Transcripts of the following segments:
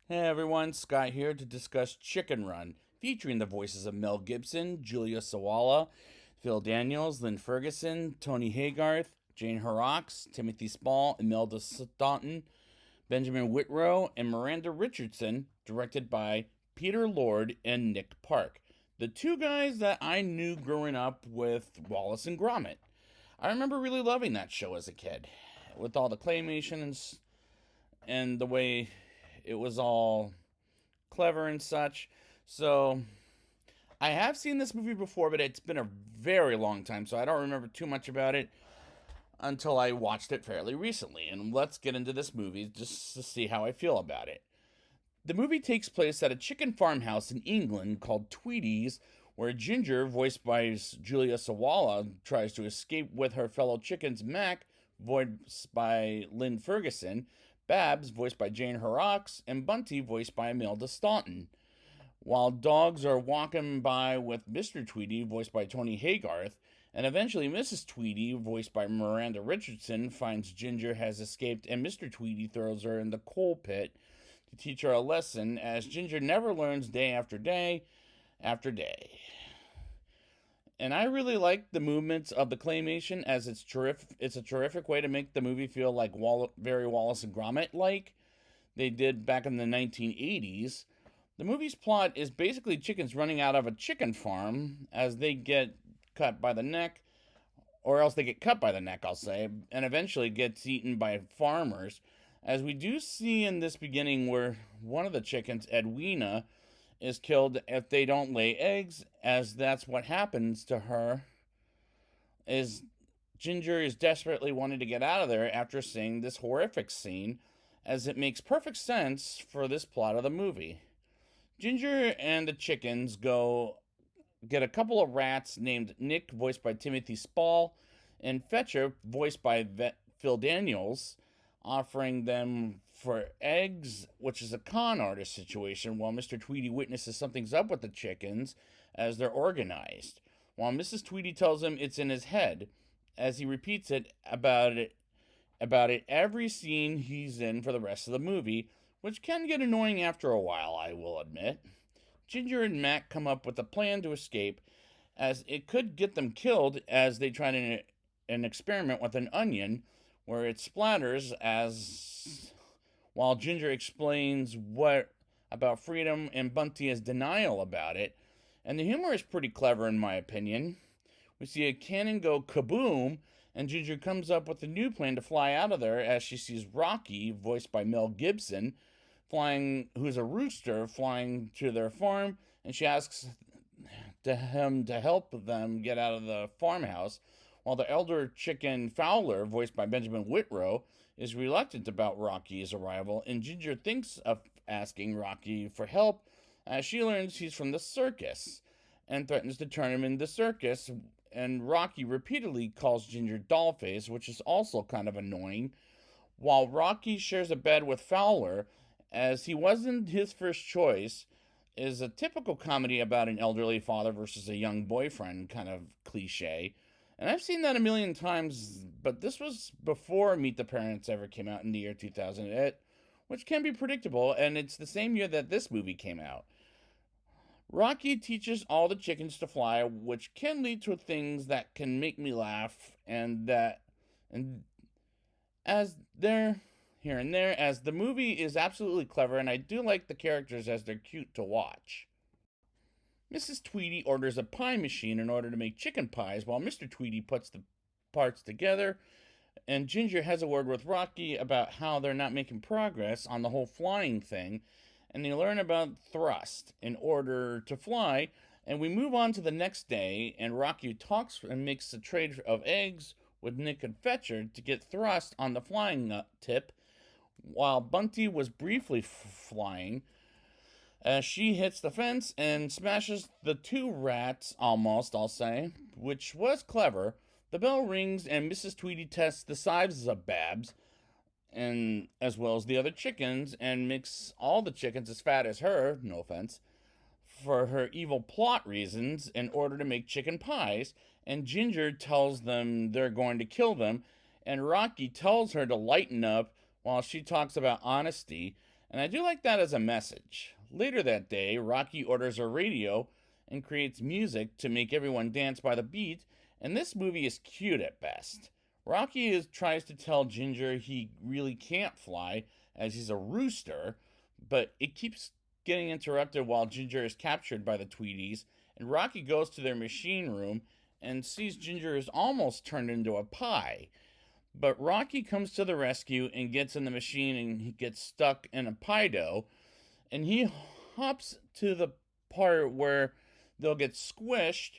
Hey everyone, Scott here to discuss Chicken Run, featuring the voices of Mel Gibson, Julia Sawalha, Phil Daniels, Lynn Ferguson, Tony Haygarth, Jane Horrocks, Timothy Spall, Imelda Staunton, Benjamin Whitrow, and Miranda Richardson, directed by Peter Lord and Nick Park, the two guys that I knew growing up with Wallace and Gromit. I remember really loving that show as a kid, with all the claymation and the way it was all clever and such. So I have seen this movie before, but it's been a very long time, so I don't remember too much about it until I watched it fairly recently. And let's get into this movie just to see how I feel about it. The movie takes place at a chicken farmhouse in England called Tweedy's, where Ginger, voiced by Julia Sawalha, tries to escape with her fellow chickens Mac, voiced by Lynn Ferguson, Babs, voiced by Jane Horrocks, and Bunty, voiced by Imelda Staunton. While dogs are walking by with Mr. Tweedy, voiced by Tony Haygarth, and eventually Mrs. Tweedy, voiced by Miranda Richardson, finds Ginger has escaped and Mr. Tweedy throws her in the coal pit to teach her a lesson, as Ginger never learns day after day after day. And I really like the movements of the claymation, as it's terrific. It's a terrific way to make the movie feel like very Wallace and Gromit like they did back in the 1980s. The movie's plot is basically chickens running out of a chicken farm as they get cut by the neck, or else they get cut by the neck, I'll say, and eventually gets eaten by farmers. As we do see in this beginning, where one of the chickens, Edwina, is killed if they don't lay eggs, as that's what happens to her. Is Ginger is desperately wanting to get out of there after seeing this horrific scene, as it makes perfect sense for this plot of the movie. Ginger and the chickens go get a couple of rats named Nick, voiced by Timothy Spall, and Fetcher, voiced by Phil Daniels, offering them for eggs, which is a con artist situation, while Mr. Tweedy witnesses something's up with the chickens as they're organized, while Mrs. Tweedy tells him it's in his head, as he repeats it every scene he's in for the rest of the movie, which can get annoying after a while, I will admit. Ginger and Mac come up with a plan to escape, as it could get them killed as they try an experiment with an onion, where it splatters as while Ginger explains what about freedom and Bunty has denial about it. And the humor is pretty clever in my opinion. We see a cannon go kaboom, and Ginger comes up with a new plan to fly out of there as she sees Rocky, voiced by Mel Gibson, who's a rooster, flying to their farm, and she asks him to help them get out of the farmhouse, while the elder chicken Fowler, voiced by Benjamin Whitrow, is reluctant about Rocky's arrival, and Ginger thinks of asking Rocky for help as she learns he's from the circus and threatens to turn him into the circus. And Rocky repeatedly calls Ginger Dollface, which is also kind of annoying, while Rocky shares a bed with Fowler, as he wasn't his first choice, is a typical comedy about an elderly father versus a young boyfriend kind of cliche. And I've seen that a million times, but this was before Meet the Parents ever came out in the year 2008, which can be predictable, and it's the same year that this movie came out. Rocky teaches all the chickens to fly, which can lead to things that can make me laugh, and as they're here and there, as the movie is absolutely clever, and I do like the characters as they're cute to watch. Mrs. Tweedy orders a pie machine in order to make chicken pies, while Mr. Tweedy puts the parts together, and Ginger has a word with Rocky about how they're not making progress on the whole flying thing, and they learn about thrust in order to fly, and we move on to the next day, and Rocky talks and makes a trade of eggs with Nick and Fetcher to get thrust on the flying tip, while Bunty was briefly flying, as she hits the fence and smashes the two rats, almost, I'll say, which was clever. The bell rings and Mrs. Tweedy tests the sizes of Babs, and as well as the other chickens, and makes all the chickens as fat as her, no offense, for her evil plot reasons in order to make chicken pies, and Ginger tells them they're going to kill them, and Rocky tells her to lighten up while she talks about honesty, and I do like that as a message. Later that day, Rocky orders a radio and creates music to make everyone dance by the beat, and this movie is cute at best. Tries to tell Ginger he really can't fly, as he's a rooster, but it keeps getting interrupted while Ginger is captured by the Tweedies, and Rocky goes to their machine room and sees Ginger is almost turned into a pie. But Rocky comes to the rescue and gets in the machine, and he gets stuck in a pie dough, and he hops to the part where they'll get squished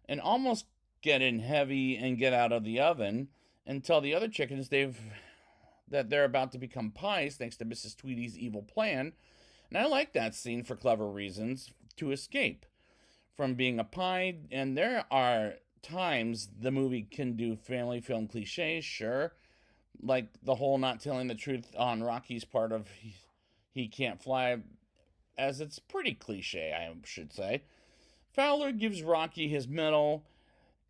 and almost get in heavy and get out of the oven and tell the other chickens they're about to become pies thanks to Mrs. Tweedy's evil plan. And I like that scene for clever reasons to escape from being a pie. And there are times the movie can do family film cliches, sure, like the whole not telling the truth on Rocky's part of he can't fly, as it's pretty cliche, I should say. Fowler gives Rocky his medal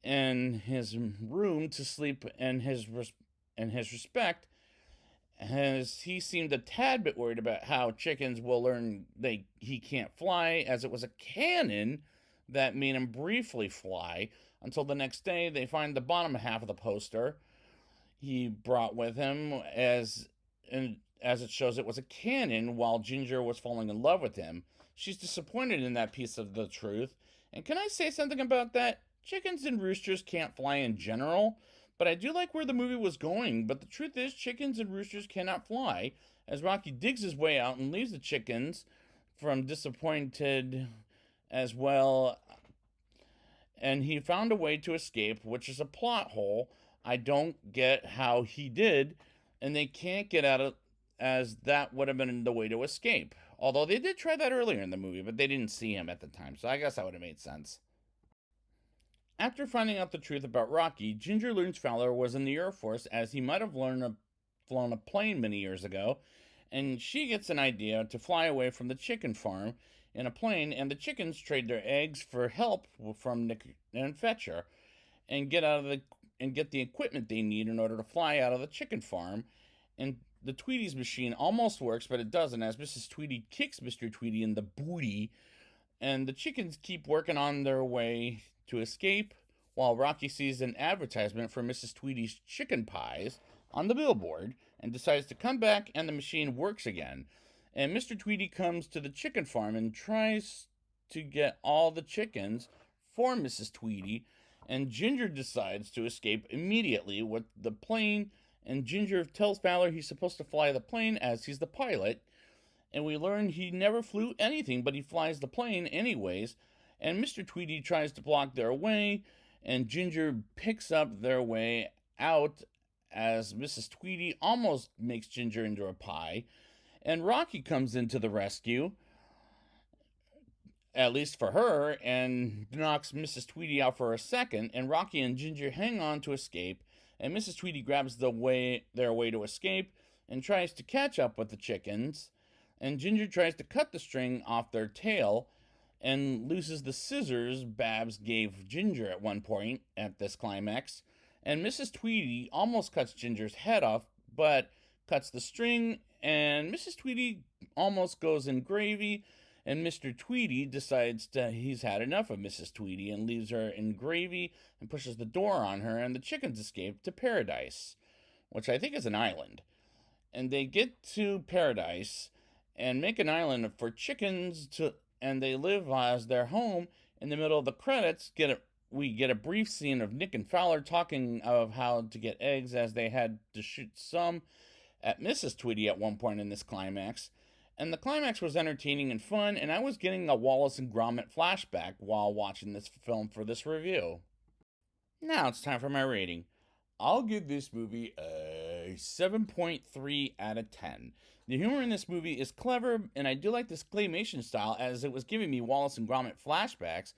and his room to sleep and his respect, as he seemed a tad bit worried about how chickens will learn he can't fly, as it was a cannon that made him briefly fly until the next day they find the bottom half of the poster he brought with him, as it shows it was a cannon while Ginger was falling in love with him. She's disappointed in that piece of the truth. And can I say something about that? Chickens and roosters can't fly in general, but I do like where the movie was going. But the truth is, chickens and roosters cannot fly, as Rocky digs his way out and leaves the chickens from disappointed as well. And he found a way to escape, which is a plot hole. I don't get how he did, and they can't get out of, as that would have been the way to escape. Although they did try that earlier in the movie, but they didn't see him at the time, so I guess that would have made sense. After finding out the truth about Rocky, Ginger learns Fowler was in the Air Force, as he might have flown a plane many years ago, and she gets an idea to fly away from the chicken farm in a plane, and the chickens trade their eggs for help from Nick and Fetcher, and get the equipment they need in order to fly out of the chicken farm. And the Tweedy's machine almost works, but it doesn't, as Mrs. Tweedy kicks Mr. Tweedy in the booty, and the chickens keep working on their way to escape, while Rocky sees an advertisement for Mrs. Tweedy's chicken pies on the billboard and decides to come back, and the machine works again. And Mr. Tweedy comes to the chicken farm and tries to get all the chickens for Mrs. Tweedy, and Ginger decides to escape immediately with the plane, and Ginger tells Fowler he's supposed to fly the plane as he's the pilot, and we learn he never flew anything, but he flies the plane anyways, and Mr. Tweedy tries to block their way, and Ginger picks up their way out as Mrs. Tweedy almost makes Ginger into a pie, and Rocky comes into the rescue, at least for her, and knocks Mrs. Tweedy out for a second, and Rocky and Ginger hang on to escape, and Mrs. Tweedy grabs their way to escape and tries to catch up with the chickens, and Ginger tries to cut the string off their tail and loses the scissors Babs gave Ginger at one point at this climax, and Mrs. Tweedy almost cuts Ginger's head off, but cuts the string, and Mrs. Tweedy almost goes in gravy, and Mr. Tweedy decides he's had enough of Mrs. Tweedy and leaves her in gravy and pushes the door on her, and the chickens escape to Paradise, which I think is an island. And they get to Paradise and make an island for chickens and they live as their home. In the middle of the credits, we get a brief scene of Nick and Fowler talking of how to get eggs, as they had to shoot some at Mrs. Tweedy at one point in this climax. And the climax was entertaining and fun, and I was getting a Wallace and Gromit flashback while watching this film for this review. Now it's time for my rating. I'll give this movie a 7.3 out of 10. The humor in this movie is clever, and I do like this claymation style, as it was giving me Wallace and Gromit flashbacks.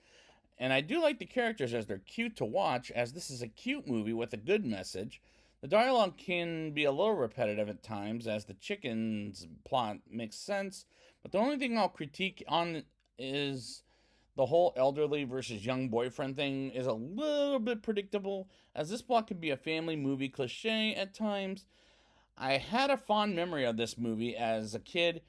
And I do like the characters, as they're cute to watch, as this is a cute movie with a good message. The dialogue can be a little repetitive at times, as the chicken's plot makes sense, but the only thing I'll critique on is the whole elderly versus young boyfriend thing is a little bit predictable, as this plot can be a family movie cliche at times. I had a fond memory of this movie as a kid,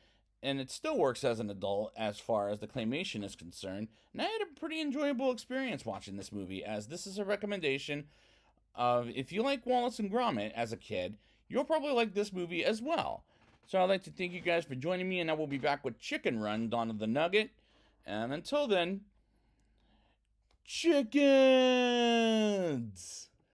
and it still works as an adult as far as the claymation is concerned. And I had a pretty enjoyable experience watching this movie, as this is a recommendation of if you like Wallace and Gromit as a kid, you'll probably like this movie as well. So I'd like to thank you guys for joining me, and I will be back with Chicken Run, Dawn of the Nugget. And until then, chickens!